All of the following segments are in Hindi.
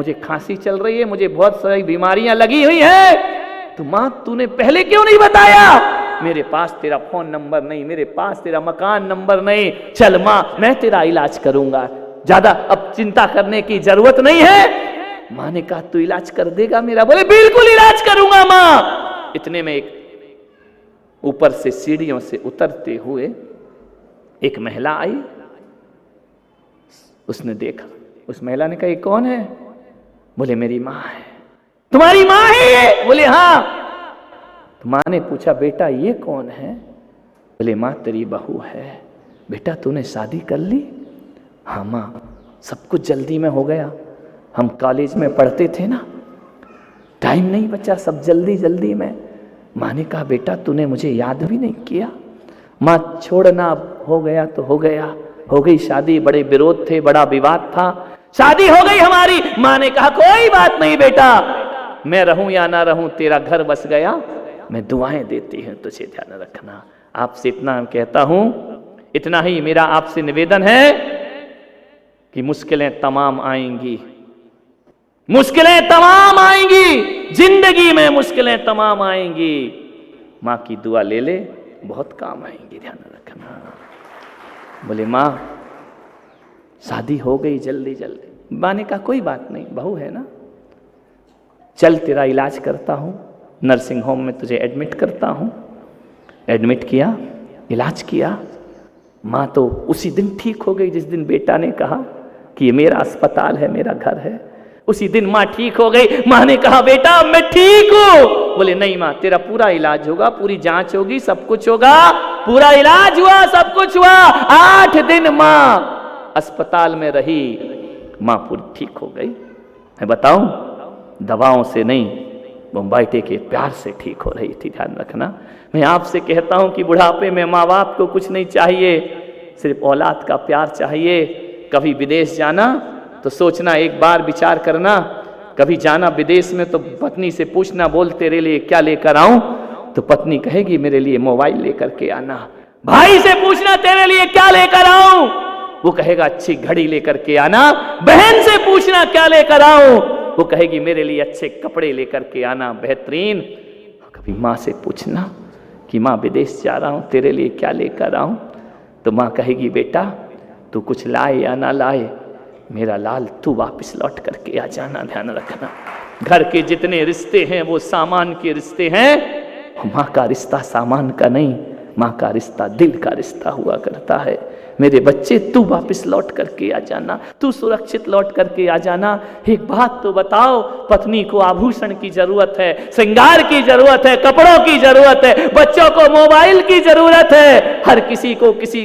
मुझे खांसी चल रही है, मुझे बहुत सारी बीमारियां लगी हुई है। तो माँ तूने पहले क्यों नहीं बताया? मेरे पास तेरा फोन नंबर नहीं, मेरे पास तेरा मकान नंबर नहीं। चल माँ मैं तेरा इलाज करूंगा, ज्यादा अब चिंता करने की जरूरत नहीं है। माँ ने कहा तू इलाज कर देगा मेरा? बोले बिल्कुल इलाज करूंगा माँ। इतने में एक ऊपर से सीढ़ियों से उतरते हुए एक महिला आई। उसने देखा, उस महिला ने कहा ये कौन है? बोले मेरी माँ है। तुम्हारी माँ है ये? बोले हाँ। तो माँ ने पूछा बेटा ये कौन है? बोले माँ तेरी बहू है। बेटा तूने शादी कर ली? हाँ माँ सब कुछ जल्दी में हो गया, हम कॉलेज में पढ़ते थे ना, टाइम नहीं बचा, सब जल्दी जल्दी में। माँ ने कहा बेटा तूने मुझे याद भी नहीं किया। माँ छोड़ना, हो गया तो हो गया, हो गई शादी, बड़े विरोध थे, बड़ा विवाद था, शादी हो गई हमारी। माँ ने कहा कोई बात नहीं बेटा, मैं रहूं या ना रहूं तेरा घर बस गया, मैं दुआएं देती हूं, तुझे ध्यान रखना। आपसे इतना कहता हूं, इतना ही मेरा आपसे निवेदन है कि मुश्किलें तमाम आएंगी, मुश्किलें तमाम आएंगी, जिंदगी में मुश्किलें तमाम आएंगी। माँ की दुआ ले ले, बहुत काम आएंगी, ध्यान रखना। बोले माँ शादी हो गई जल्दी जल्दी। माँ ने कहा कोई बात नहीं, बहू है ना, चल तेरा इलाज करता हूँ, नर्सिंग होम में तुझे एडमिट करता हूँ। एडमिट किया, इलाज किया। माँ तो उसी दिन ठीक हो गई जिस दिन बेटा ने कहा कि ये मेरा अस्पताल है, मेरा घर है। उसी दिन माँ ठीक हो गई। माँ ने कहा बेटा मैं ठीक हूँ। बोले नहीं माँ तेरा पूरा इलाज होगा, पूरी जांच होगी, सब कुछ होगा। पूरा इलाज हुआ, सब कुछ हुआ। 8 दिन माँ अस्पताल में रही, माँ पूरी ठीक हो गई। मैं बताऊं, दवाओं से नहीं, वो बेटे के प्यार से ठीक हो रही थी, ध्यान रखना। मैं आपसे कहता हूं कि बुढ़ापे में माँ बाप को कुछ नहीं चाहिए, सिर्फ औलाद का प्यार चाहिए। कभी विदेश जाना तो सोचना, एक बार विचार करना, कभी जाना विदेश में तो पत्नी से पूछना, बोल तेरे लिए क्या लेकर आऊं? तो पत्नी कहेगी मेरे लिए मोबाइल लेकर के आना। भाई से पूछना तेरे लिए क्या लेकर आऊं? वो कहेगा अच्छी घड़ी लेकर के आना। बहन से पूछना क्या लेकर आऊं? वो कहेगी मेरे लिए अच्छे कपड़े लेकर के आना, बेहतरीन। कभी माँ से पूछना कि माँ विदेश जा रहा हूं, तेरे लिए क्या लेकर आऊं? तो माँ कहेगी बेटा तू कुछ लाए या ना लाए, मेरा लाल तू वापस लौट करके आ जाना, ध्यान रखना। घर के जितने रिश्ते हैं वो सामान के रिश्ते हैं, माँ का रिश्ता सामान का नहीं, माँ का रिश्ता दिल का रिश्ता हुआ करता है। मेरे बच्चे तू वापस लौट करके आ जाना, तू सुरक्षित लौट करके आ जाना। एक बात तो बताओ, पत्नी को आभूषण की जरूरत है, श्रृंगार की जरूरत है, कपड़ों की जरूरत है, बच्चों को मोबाइल की जरूरत है, हर किसी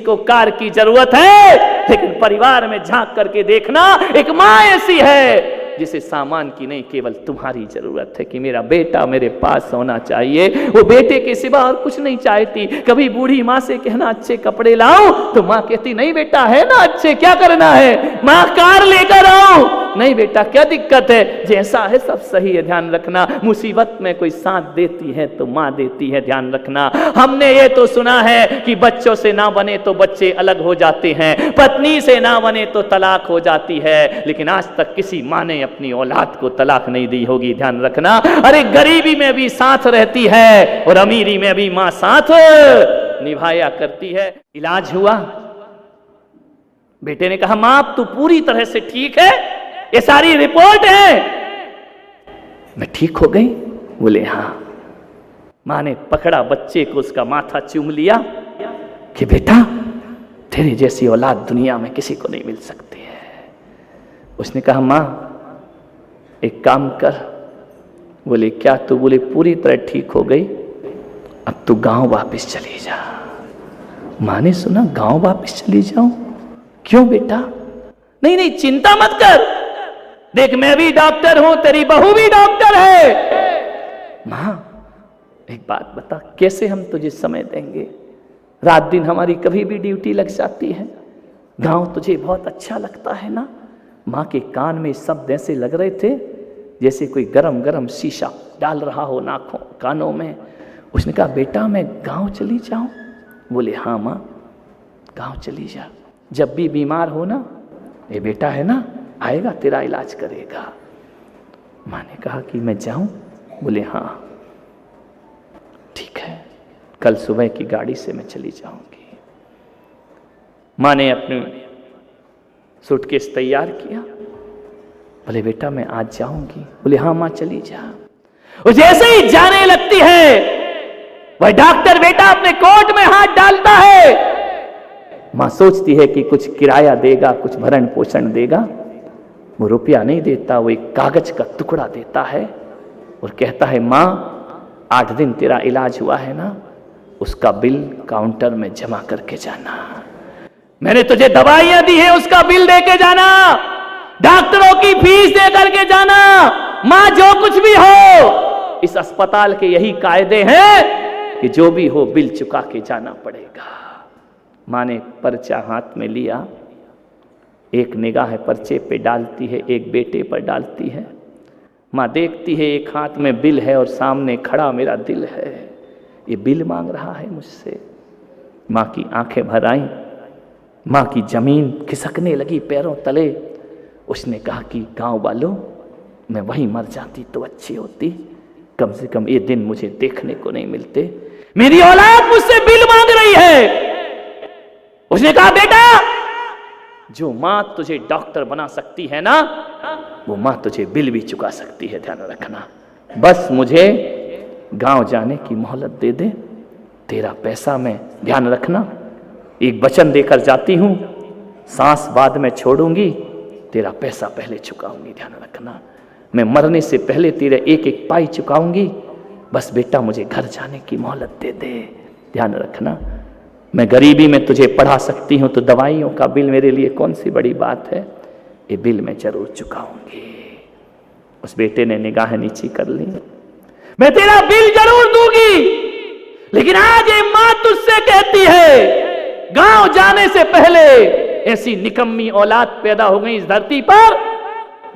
को कार की जरूरत है। लेकिन परिवार में झांक करके देखना, एक माँ ऐसी है जिसे सामान की नहीं, केवल तुम्हारी जरूरत है कि मेरा बेटा मेरे पास होना चाहिए। वो बेटे के सिवा और कुछ नहीं चाहती। कभी बूढ़ी माँ से कहना अच्छे कपड़े लाओ, तो माँ कहती नहीं बेटा है ना अच्छे, क्या करना है? माँ कार लेकर आओ। नहीं बेटा क्या दिक्कत है, जैसा है सब सही है, ध्यान रखना। मुसीबत में कोई साथ देती है तो माँ देती है, ध्यान रखना। हमने ये तो सुना है कि बच्चों से ना बने तो बच्चे अलग हो जाते हैं, पत्नी से ना बने तो तलाक हो जाती है, लेकिन आज तक किसी माँ ने अपनी औलाद को तलाक नहीं दी होगी, ध्यान रखना। अरे गरीबी में भी साथ रहती है और अमीरी में भी माँ साथ निभाया करती है। इलाज हुआ, बेटे ने कहा माँ अब तू पूरी तरह से ठीक है, ये सारी रिपोर्ट है, मैं ठीक हो गई? बोले हाँ। माँ ने पकड़ा बच्चे को, उसका माथा चूम लिया कि बेटा तेरे जैसी औलाद दुनिया में किसी को नहीं मिल सकती है। उसने कहा माँ एक काम कर। बोले क्या? तू बोले पूरी तरह ठीक हो गई, अब तू गांव वापस चली जा। माँ ने सुना गांव वापस चली जाऊं? क्यों बेटा? नहीं नहीं चिंता मत कर, देख मैं भी डॉक्टर हूं, तेरी बहू भी डॉक्टर है। माँ एक बात बता, कैसे हम तुझे समय देंगे? रात दिन हमारी कभी भी ड्यूटी लग जाती है, गांव तुझे बहुत अच्छा लगता है ना? माँ के कान में शब्द ऐसे लग रहे थे जैसे कोई गरम गरम शीशा डाल रहा हो नाकों कानों में। उसने कहा बेटा मैं गांव चली जाऊं? बोले हाँ माँ गांव चली जा, जब भी बीमार हो ना, ये बेटा है ना आएगा तेरा इलाज करेगा। माँ ने कहा कि मैं जाऊं? बोले हाँ ठीक है, कल सुबह की गाड़ी से मैं चली जाऊंगी। माँ ने अपने सूटकेस तैयार किया। बोले बेटा मैं आज जाऊंगी। बोले हाँ माँ चली जा। वो जैसे ही जाने लगती है, वह डॉक्टर बेटा अपने कोट में हाथ डालता है। माँ सोचती है कि कुछ किराया देगा, कुछ भरण पोषण देगा। वो रुपया नहीं देता, वो एक कागज का टुकड़ा देता है और कहता है माँ 8 दिन तेरा इलाज हुआ है ना, उसका बिल काउंटर में जमा करके जाना। मैंने तुझे दवाइयां दी है, उसका बिल दे के जाना, डॉक्टरों की फीस दे करके जाना। मां जो कुछ भी हो, इस अस्पताल के यही कायदे हैं कि जो भी हो बिल चुका के जाना पड़ेगा। मां ने पर्चा हाथ में लिया, एक निगाह पर्चे पे डालती है, एक बेटे पर डालती है। मां देखती है एक हाथ में बिल है और सामने खड़ा मेरा दिल है, ये बिल मांग रहा है मुझसे। मां की आंखें भर आईं, मां की जमीन खिसकने लगी पैरों तले। उसने कहा कि गांव वालों, मैं वहीं मर जाती तो अच्छी होती, कम से कम ये दिन मुझे देखने को नहीं मिलते। मेरी औलाद मुझसे बिल मांग रही है। उसने कहा बेटा, जो मां तुझे डॉक्टर बना सकती है ना, वो मां तुझे बिल भी चुका सकती है, ध्यान रखना। बस मुझे गांव जाने की मोहलत दे दे, तेरा पैसा मैं, ध्यान रखना, एक वचन देकर जाती हूं, सांस बाद में छोड़ूंगी, तेरा पैसा पहले चुकाऊंगी, ध्यान रखना। मैं मरने से पहले तेरे एक एक पाई चुकाऊंगी, बस बेटा मुझे घर जाने की मोहलत दे दे, ध्यान रखना। मैं गरीबी में तुझे पढ़ा सकती हूं तो दवाइयों का बिल मेरे लिए कौन सी बड़ी बात है, ये बिल मैं जरूर चुकाऊंगी। उस बेटे ने निगाह नीची कर ली। मैं तेरा बिल जरूर दूंगी, लेकिन आज ये मां तुझसे कहती है गांव जाने से पहले ऐसी निकम्मी औलाद पैदा हो गई इस धरती पर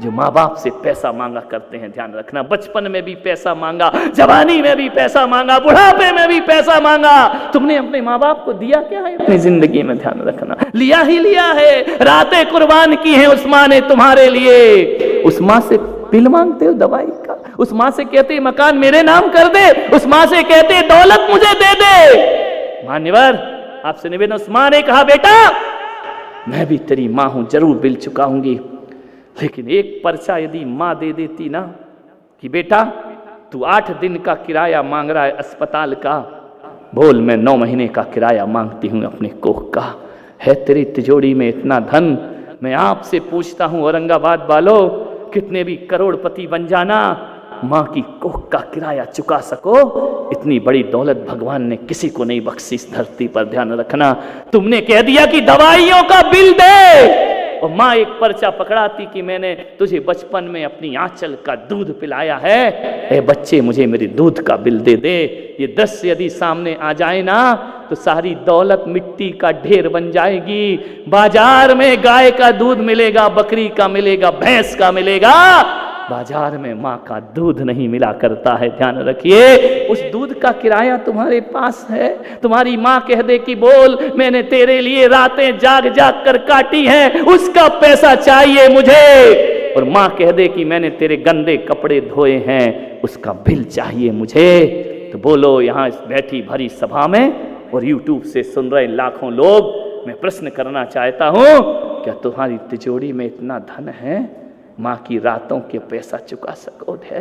जो माँ बाप से पैसा मांगा करते हैं, ध्यान रखना। बचपन में भी पैसा मांगा, जवानी में भी पैसा मांगा, बुढ़ापे में भी पैसा मांगा। तुमने अपने माँ बाप को दिया क्या है अपनी जिंदगी में, ध्यान रखना। लिया ही लिया है, रातें कुर्बान की हैं उस माँ ने तुम्हारे लिए। उस माँ से बिल मांगते हो दवाई का, उस माँ से कहते मकान मेरे नाम कर दे, उस माँ से कहते दौलत मुझे दे दे। मान्यवर आपसे निवेदन, उस माँ ने कहा बेटा मैं भी तेरी माँ हूं, जरूर बिल चुकाऊंगी, लेकिन एक पर्चा यदि माँ दे देती ना कि बेटा तू 8 दिन का किराया मांग रहा है अस्पताल का, बोल मैं 9 महीने का किराया मांगती हूं अपने कोख का। है तेरी तिजोरी में इतना धन, मैं आपसे पूछता हूं औरंगाबाद वालों, कितने भी करोड़पति बन जाना, माँ की कोख का किराया चुका सको, इतनी बड़ी दौलत भगवान ने किसी को नहीं बख्शी इस धरती पर, ध्यान रखना। तुमने कह दिया कि दवाइयों का बिल दे, और माँ एक पर्चा पकड़ाती कि मैंने तुझे बचपन में अपनी आंचल का दूध पिलाया है, ए बच्चे मुझे मेरे दूध का बिल दे दे। ये दृश्य यदि सामने आ जाए ना तो सारी दौलत मिट्टी का ढेर बन जाएगी। बाजार में गाय का दूध मिलेगा, बकरी का मिलेगा, भैंस का मिलेगा, बाजार में माँ का दूध नहीं मिला करता है, ध्यान रखिए। उस दूध का किराया तुम्हारे पास है। तुम्हारी माँ कह दे कि बोल मैंने तेरे लिए रातें जाग जाग कर काटी हैं, उसका पैसा चाहिए मुझे। और माँ कह दे कि मैंने तेरे गंदे कपड़े धोए हैं, उसका बिल चाहिए मुझे। तो बोलो यहाँ इस बैठी भरी सभा में और यूट्यूब से सुन रहे लाखों लोग, मैं प्रश्न करना चाहता हूँ, क्या तुम्हारी तिजोरी में इतना धन है माँ की रातों के पैसा चुका सकोगे?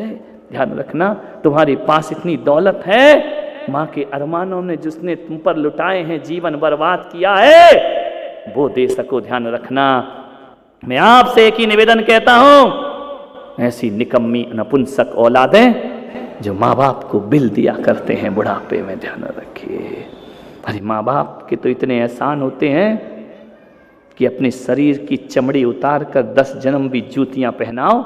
ध्यान रखना, तुम्हारे पास इतनी दौलत है, माँ के अरमानों ने जिसने तुम पर लुटाए हैं, जीवन बर्बाद किया है, वो दे सको, ध्यान रखना। मैं आपसे एक ही निवेदन कहता हूं, ऐसी निकम्मी नपुंसक औलादें जो माँ बाप को बिल दिया करते हैं बुढ़ापे में, ध्यान रखिए। अरे माँ बाप के तो इतने एहसान होते हैं कि अपने शरीर की चमड़ी उतार कर 10 जन्म भी जूतियां पहनाओ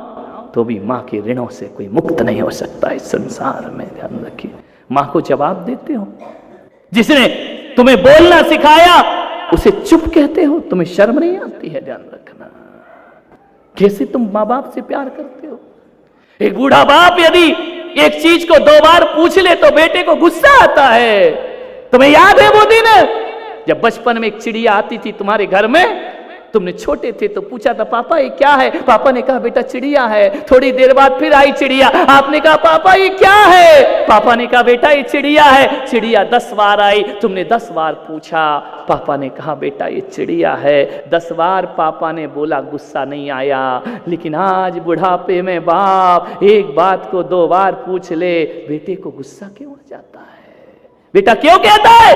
तो भी माँ के ऋणों से कोई मुक्त नहीं हो सकता इस संसार में, ध्यान रखिए। माँ को जवाब देते हो, जिसने तुम्हें बोलना सिखाया उसे चुप कहते हो, तुम्हें शर्म नहीं आती है, ध्यान रखना। कैसे तुम माँ बाप से प्यार करते हो? एक बूढ़ा बाप यदि एक चीज को 2 बार पूछ ले तो बेटे को गुस्सा आता है। तुम्हें याद है वो दिन जब बचपन में एक चिड़िया आती थी तुम्हारे घर में, तुमने छोटे थे तो पूछा था पापा ये क्या है, पापा ने कहा बेटा चिड़िया है। थोड़ी देर बाद फिर आई चिड़िया, आपने कहा पापा ये क्या है, पापा ने कहा बेटा ये चिड़िया है। चिड़िया 10 बार आई, तुमने 10 बार पूछा, पापा ने कहा बेटा ये चिड़िया है। 10 बार पापा ने बोला, गुस्सा नहीं आया। लेकिन आज बुढ़ापे में बाप एक बात को 2 बार पूछ ले, बेटे को गुस्सा क्यों आ जाता है? बेटा क्यों कहता है?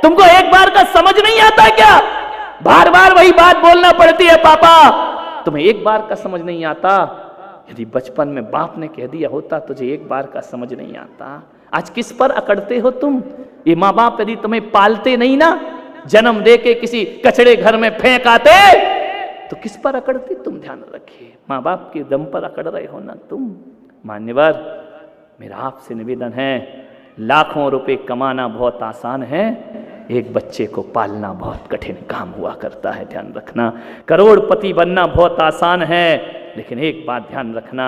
तुमको एक बार का समझ नहीं आता क्या? बार बार वही बात बोलना पड़ती है पापा, तुम्हें एक बार का समझ नहीं आता। यदि बचपन में बाप ने कह दिया होता तुझे एक बार का समझ नहीं आता, आज किस पर अकड़ते हो तुम? ये माँ बाप यदि तुम्हें पालते नहीं ना, जन्म दे के किसी कचड़े घर में फेंक आते, तो किस पर अकड़ते तुम? ध्यान रखिए, माँ बाप के दम पर अकड़ रहे हो ना तुम। मान्यवर, मेरा आपसे निवेदन है, लाखों रुपए कमाना बहुत आसान है, एक बच्चे को पालना बहुत कठिन काम हुआ करता है। ध्यान रखना, करोड़पति बनना बहुत आसान है, लेकिन एक बात ध्यान रखना,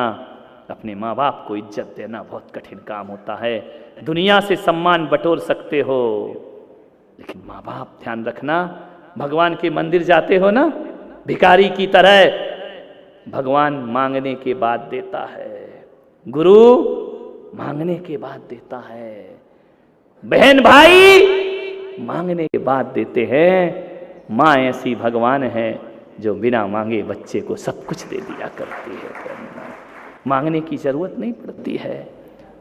अपने माँ बाप को इज्जत देना बहुत कठिन काम होता है। दुनिया से सम्मान बटोर सकते हो, लेकिन माँ बाप, ध्यान रखना, भगवान के मंदिर जाते हो ना, भिखारी की तरह, भगवान मांगने के बाद देता है, गुरु मांगने के बाद देता है, बहन भाई मांगने के बाद देते हैं। माँ ऐसी भगवान है जो बिना मांगे बच्चे को सब कुछ दे दिया करती है। मांगने की जरूरत नहीं पड़ती है,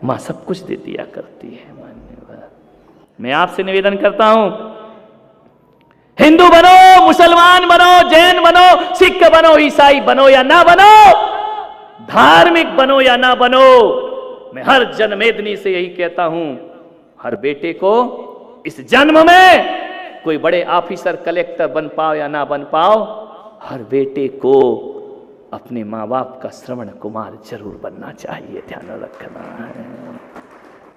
माँ सब कुछ दे दिया करती है। मैं आपसे निवेदन करता हूं, हिंदू बनो, मुसलमान बनो, जैन बनो, सिख बनो, ईसाई बनो या ना बनो, धार्मिक बनो या ना बनो, मैं हर जन्मेदनी से यही कहता हूं, हर बेटे को इस जन्म में कोई बड़े ऑफिसर कलेक्टर बन पाओ या ना बन पाओ, हर बेटे को अपने माँ बाप का श्रवण कुमार जरूर बनना चाहिए। ध्यान रखना है,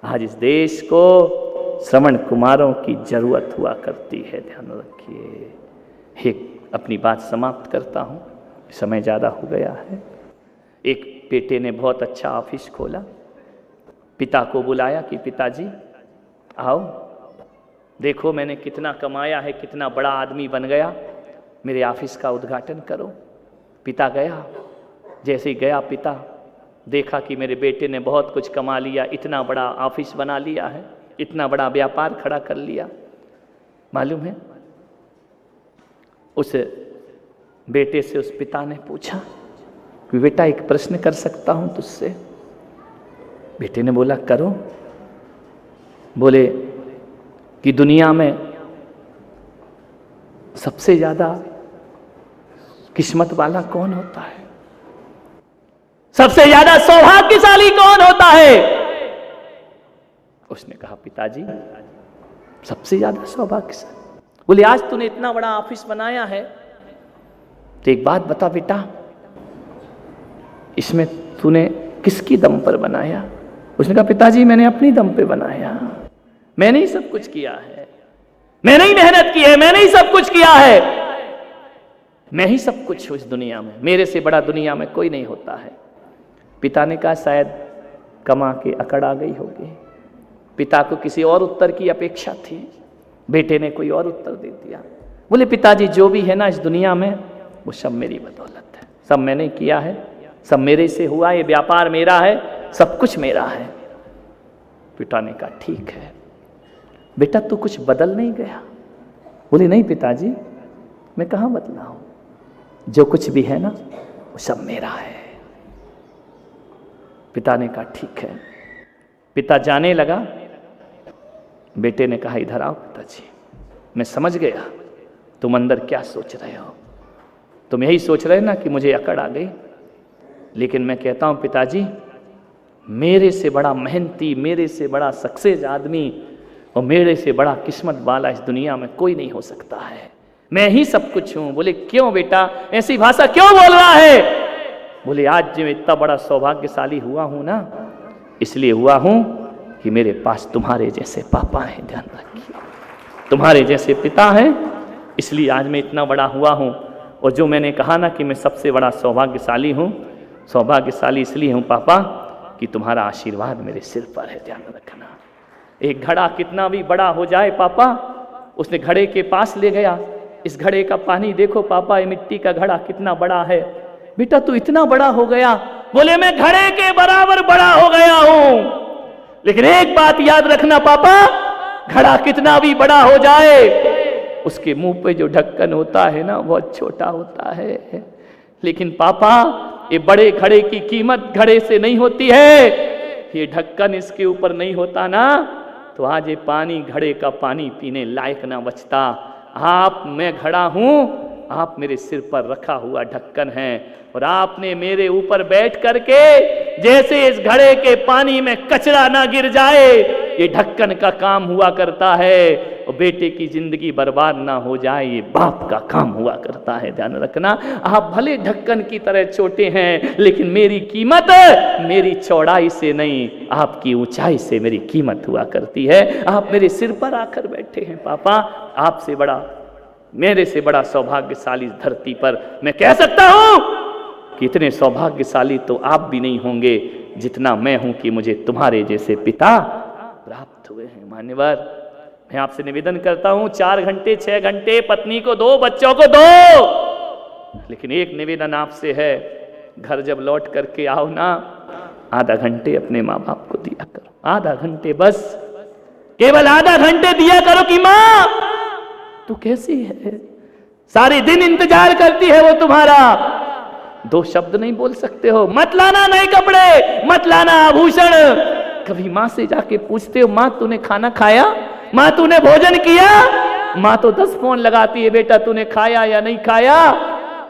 आज इस देश को श्रवण कुमारों की जरूरत हुआ करती है। ध्यान रखिए। एक अपनी बात समाप्त करता हूँ, समय ज़्यादा हो गया है। एक बेटे ने बहुत अच्छा ऑफिस खोला, पिता को बुलाया कि पिताजी आओ, देखो मैंने कितना कमाया है, कितना बड़ा आदमी बन गया, मेरे ऑफिस का उद्घाटन करो। पिता गया, जैसे ही गया पिता देखा कि मेरे बेटे ने बहुत कुछ कमा लिया, इतना बड़ा ऑफिस बना लिया है, इतना बड़ा व्यापार खड़ा कर लिया। मालूम है, उस बेटे से उस पिता ने पूछा कि बेटा एक प्रश्न कर सकता हूं तुझसे? बेटे ने बोला करो। बोले कि दुनिया में सबसे ज्यादा किस्मत वाला कौन होता है? सबसे ज्यादा सौभाग्यशाली कौन होता है? उसने कहा पिताजी सबसे ज्यादा सौभाग्यशाली। बोले आज तूने इतना बड़ा ऑफिस बनाया है, तो एक बात बता बेटा, इसमें तूने किसकी दम पर बनाया? उसने कहा पिताजी मैंने अपनी दम पे बनाया, मैंने ही सब कुछ किया है, मैंने ही मेहनत की है, मैंने ही सब कुछ किया है, मैं ही सब कुछ हूं इस दुनिया में, मेरे से बड़ा दुनिया में कोई नहीं होता है। पिता ने कहा शायद कमा के अकड़ आ गई होगी। पिता को किसी और उत्तर की अपेक्षा थी, बेटे ने कोई और उत्तर दे दिया। बोले पिताजी जो भी है ना इस दुनिया में वो सब मेरी बदौलत है, सब मैंने किया है, सब मेरे से हुआ, ये व्यापार मेरा है, सब कुछ मेरा है। पिता ने कहा ठीक है बेटा, तू कुछ बदल नहीं गया? बोले नहीं पिताजी, मैं कहाँ बदला हूं, जो कुछ भी है ना वो सब मेरा है। पिता ने कहा ठीक है। पिता जाने लगा, बेटे ने कहा इधर आओ पिताजी, मैं समझ गया तुम अंदर क्या सोच रहे हो, तुम यही सोच रहे ना कि मुझे अकड़ आ गई, लेकिन मैं कहता हूं पिताजी, मेरे से बड़ा मेहनती, मेरे से बड़ा सक्सेस आदमी और मेरे से बड़ा किस्मत वाला इस दुनिया में कोई नहीं हो सकता है, मैं ही सब कुछ हूं। बोले क्यों बेटा, ऐसी भाषा क्यों बोल रहा है? बोले आज जो इतना बड़ा सौभाग्यशाली हुआ हूं ना, इसलिए हुआ हूं कि मेरे पास तुम्हारे जैसे पापा हैं। ध्यान रखिए, तुम्हारे जैसे पिता हैं, इसलिए आज मैं इतना बड़ा हुआ हूं। और जो मैंने कहा ना कि मैं सबसे बड़ा सौभाग्यशाली हूं, सौभाग्यशाली इसलिए हूं पापा कि तुम्हारा आशीर्वाद मेरे सिर पर है। ध्यान रखना, एक घड़ा कितना भी बड़ा हो जाए पापा, उसने घड़े के पास ले गया, इस घड़े का पानी देखो पापा, ये मिट्टी का घड़ा कितना बड़ा है। बेटा तू इतना बड़ा हो गया? बोले मैं घड़े के बराबर बड़ा हो गया हूं, लेकिन एक बात याद रखना पापा, घड़ा कितना भी बड़ा हो जाए, उसके मुंह पे जो ढक्कन होता है ना बहुत छोटा होता है। लेकिन पापा ये बड़े घड़े की कीमत घड़े से नहीं होती है, ये ढक्कन इसके ऊपर नहीं होता ना तो आज ये पानी घड़े का पानी पीने लायक ना बचता। आप, मैं घड़ा हूं, आप मेरे सिर पर रखा हुआ ढक्कन है, और आपने मेरे ऊपर बैठ करके जैसे इस घड़े के पानी में कचरा ना गिर जाए ये ढक्कन का काम हुआ करता है, और बेटे की जिंदगी बर्बाद ना हो जाए ये बाप का काम हुआ करता है। ध्यान रखना, आप भले ढक्कन की तरह छोटे हैं, लेकिन मेरी कीमत मेरी चौड़ाई से नहीं, आपकी ऊंचाई से मेरी कीमत हुआ करती है। आप मेरे सिर पर आकर बैठे हैं पापा, आपसे बड़ा, मेरे से बड़ा सौभाग्यशाली धरती पर मैं कह सकता हूं कि इतने सौभाग्यशाली तो आप भी नहीं होंगे जितना मैं हूं कि मुझे तुम्हारे जैसे पिता प्राप्त हुए हैं। मान्यवर, मैं आपसे निवेदन करता हूं 4 घंटे 6 घंटे पत्नी को दो, बच्चों को दो, लेकिन एक निवेदन आपसे है, घर जब लौट करके आओ ना, आधा घंटे अपने माँ बाप को दिया करो, आधा घंटे, बस केवल आधा घंटे दिया करो कि माँ तू कैसी है, सारे दिन इंतजार करती है वो तुम्हारा। 2 शब्द नहीं बोल सकते हो, मत लाना नए कपड़े, मत लाना आभूषण। कभी माँ से जाके पूछते हो माँ तूने खाना खाया, माँ तूने भोजन किया? माँ तो 10 फोन लगाती है, बेटा तूने खाया या नहीं खाया?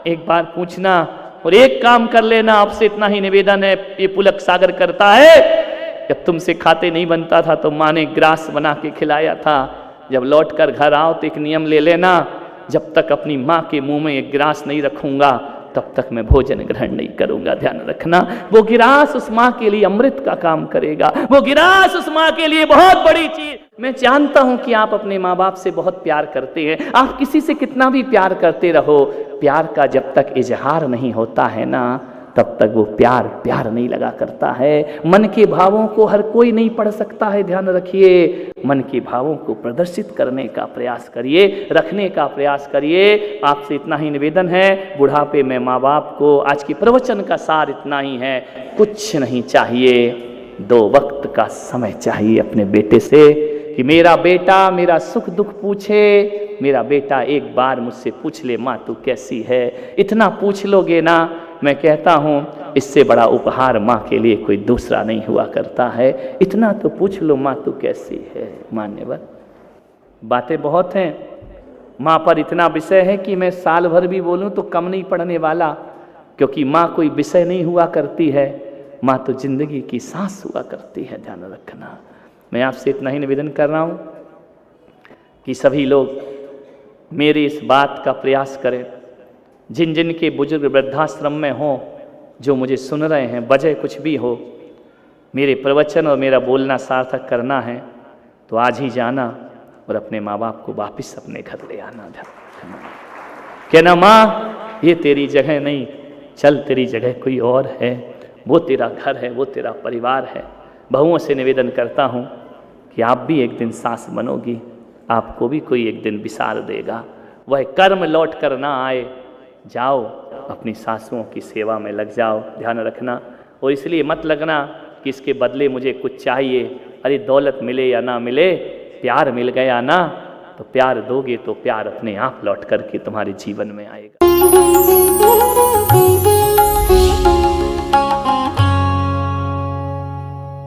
एक बार पूछना। और एक काम कर लेना, आपसे इतना ही निवेदन है, ये पुलक सागर करता है, जब तुमसे खाते नहीं बनता था तो माँ ने ग्रास बना के खिलाया था, जब लौट कर घर आओ तो एक नियम ले लेना, जब तक अपनी माँ के मुंह में एक गिलास नहीं रखूंगा तब तक मैं भोजन ग्रहण नहीं करूंगा। ध्यान रखना, वो गिलास उस माँ के लिए अमृत का काम करेगा, वो गिलास उस माँ के लिए बहुत बड़ी चीज। मैं जानता हूं कि आप अपने माँ बाप से बहुत प्यार करते हैं, आप किसी से कितना भी प्यार करते रहो, प्यार का जब तक इजहार नहीं होता है ना तब तक वो प्यार प्यार नहीं लगा करता है। मन के भावों को हर कोई नहीं पढ़ सकता है, ध्यान रखिए, मन के भावों को प्रदर्शित करने का प्रयास करिए, रखने का प्रयास करिए। आपसे इतना ही निवेदन है, बुढ़ापे में माँ बाप को, आज की प्रवचन का सार इतना ही है, कुछ नहीं चाहिए, 2 वक्त का समय चाहिए अपने बेटे से कि मेरा बेटा मेरा सुख दुख पूछे, मेरा बेटा एक बार मुझसे पूछ ले माँ तू कैसी है। इतना पूछ लोगे ना, मैं कहता हूँ इससे बड़ा उपहार माँ के लिए कोई दूसरा नहीं हुआ करता है। इतना तो पूछ लो माँ तू कैसी है। मान्यवर, बातें बहुत हैं, माँ पर इतना विषय है कि मैं साल भर भी बोलूँ तो कम नहीं पड़ने वाला, क्योंकि माँ कोई विषय नहीं हुआ करती है, माँ तो जिंदगी की सांस हुआ करती है। ध्यान रखना, मैं आपसे इतना ही निवेदन कर रहा हूँ कि सभी लोग मेरी इस बात का प्रयास करें, जिन जिन के बुजुर्ग वृद्धाश्रम में हों, जो मुझे सुन रहे हैं, वजह कुछ भी हो, मेरे प्रवचन और मेरा बोलना सार्थक करना है तो आज ही जाना और अपने माँ बाप को वापस अपने घर ले आना। कहना माँ ये तेरी जगह नहीं, चल तेरी जगह कोई और है, वो तेरा घर है, वो तेरा परिवार है। बहुओं से निवेदन करता हूँ कि आप भी एक दिन सास बनोगी, आपको भी कोई एक दिन विसार देगा, वह कर्म लौट कर ना आए। जाओ अपनी सासुओं की सेवा में लग जाओ। ध्यान रखना, और इसलिए मत लगना कि इसके बदले मुझे कुछ चाहिए। अरे दौलत मिले या ना मिले, प्यार मिल गया ना तो प्यार दोगे तो प्यार अपने आप लौट करके तुम्हारे जीवन में आएगा।